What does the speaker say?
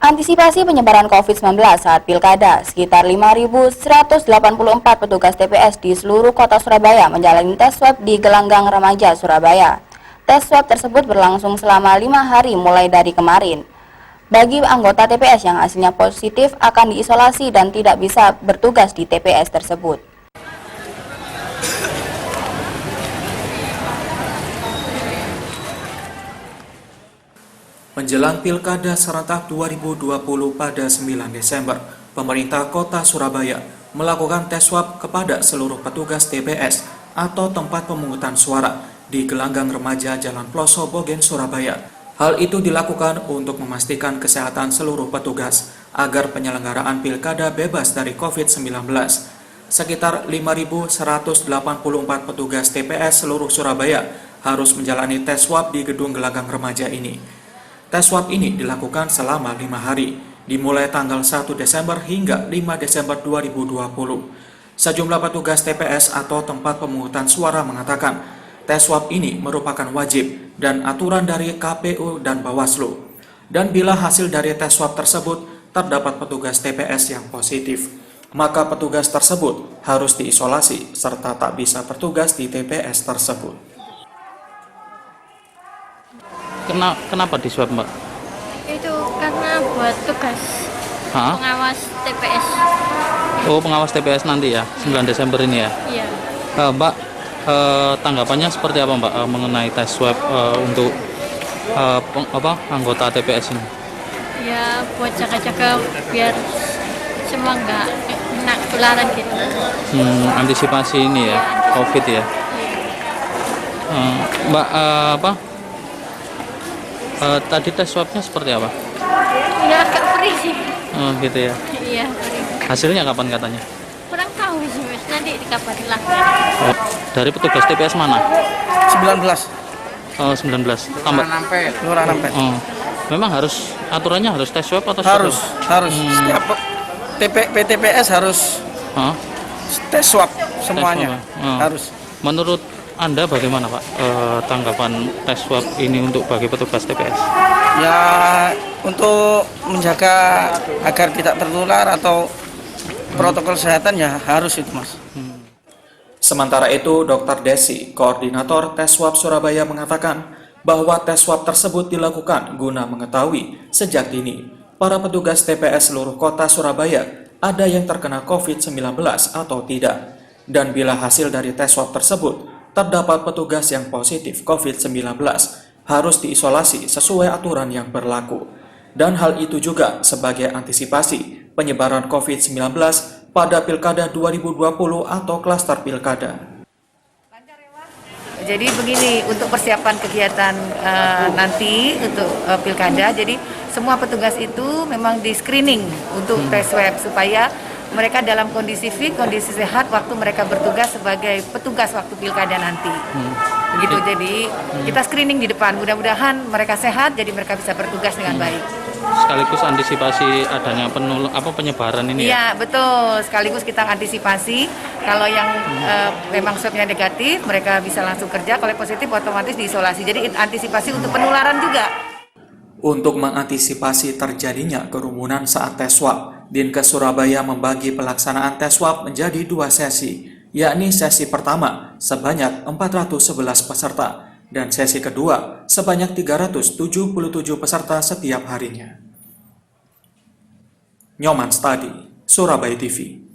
Antisipasi penyebaran COVID-19 saat pilkada, sekitar 5.184 petugas TPS di seluruh kota Surabaya menjalani tes swab di Gelanggang Remaja, Surabaya. Tes swab tersebut berlangsung selama 5 hari mulai dari kemarin. Bagi anggota TPS yang hasilnya positif akan diisolasi dan tidak bisa bertugas di TPS tersebut. Menjelang Pilkada serentak 2020 pada 9 Desember, pemerintah kota Surabaya melakukan tes swab kepada seluruh petugas TPS atau tempat pemungutan suara di Gelanggang Remaja Jalan Ploso Bogen, Surabaya. Hal itu dilakukan untuk memastikan kesehatan seluruh petugas agar penyelenggaraan pilkada bebas dari COVID-19. Sekitar 5.184 petugas TPS seluruh Surabaya harus menjalani tes swab di gedung Gelanggang Remaja ini. Tes swab ini dilakukan selama 5 hari, dimulai tanggal 1 Desember hingga 5 Desember 2020. Sejumlah petugas TPS atau tempat pemungutan suara mengatakan, tes swab ini merupakan wajib dan aturan dari KPU dan Bawaslu. Dan bila hasil dari tes swab tersebut terdapat petugas TPS yang positif, maka petugas tersebut harus diisolasi serta tak bisa bertugas di TPS tersebut. Kenapa di swab, Mbak? Itu karena buat tugas pengawas TPS. Oh, pengawas TPS nanti ya, 9 Desember ini ya? Iya. Mbak, tanggapannya seperti apa, Mbak, mengenai tes swab untuk anggota TPS ini? Ya, buat jaga-jaga biar semua nggak kena ketularan gitu. Antisipasi ini ya, COVID ya? Mbak, tadi tes swabnya seperti apa? Ya agak perih sih. Oh gitu ya. Iya, perih. Hasilnya kapan katanya? Kurang tahu sih, Mas. Nanti dikabarin lah. Oh, dari petugas TPS mana? 19. Oh, 19. Tambah. Lurah Nampet. Oh. Memang harus aturannya harus tes swab atau Harus. Setiap PTPS harus tes swab semuanya. Harus. Menurut Anda bagaimana, Pak, tanggapan tes swab ini untuk bagi petugas TPS? Ya, untuk menjaga agar tidak tertular atau protokol kesehatan ya harus itu, Mas. Sementara itu, Dr. Desi, Koordinator Tes Swab Surabaya mengatakan bahwa tes swab tersebut dilakukan guna mengetahui sejak dini para petugas TPS seluruh kota Surabaya ada yang terkena COVID-19 atau tidak. Dan bila hasil dari tes swab tersebut terdapat petugas yang positif COVID-19 harus diisolasi sesuai aturan yang berlaku. Dan hal itu juga sebagai antisipasi penyebaran COVID-19 pada Pilkada 2020 atau klaster pilkada. Jadi begini, untuk persiapan kegiatan nanti untuk pilkada, jadi semua petugas itu memang di screening untuk tes swab supaya mereka dalam kondisi fit, kondisi sehat waktu mereka bertugas sebagai petugas waktu pilkada nanti. Begitu, jadi kita screening di depan. Mudah-mudahan mereka sehat, jadi mereka bisa bertugas dengan baik. Sekaligus antisipasi adanya penyebaran ini. Iya, betul. Sekaligus kita antisipasi kalau yang memang swabnya negatif, mereka bisa langsung kerja. Kalau positif, otomatis diisolasi. Jadi antisipasi untuk penularan juga. Untuk mengantisipasi terjadinya kerumunan saat tes swab, Dinkes Surabaya membagi pelaksanaan tes swab menjadi 2 sesi, yakni sesi pertama sebanyak 411 peserta dan sesi kedua sebanyak 377 peserta setiap harinya. Nyoman Stadi, Surabaya TV.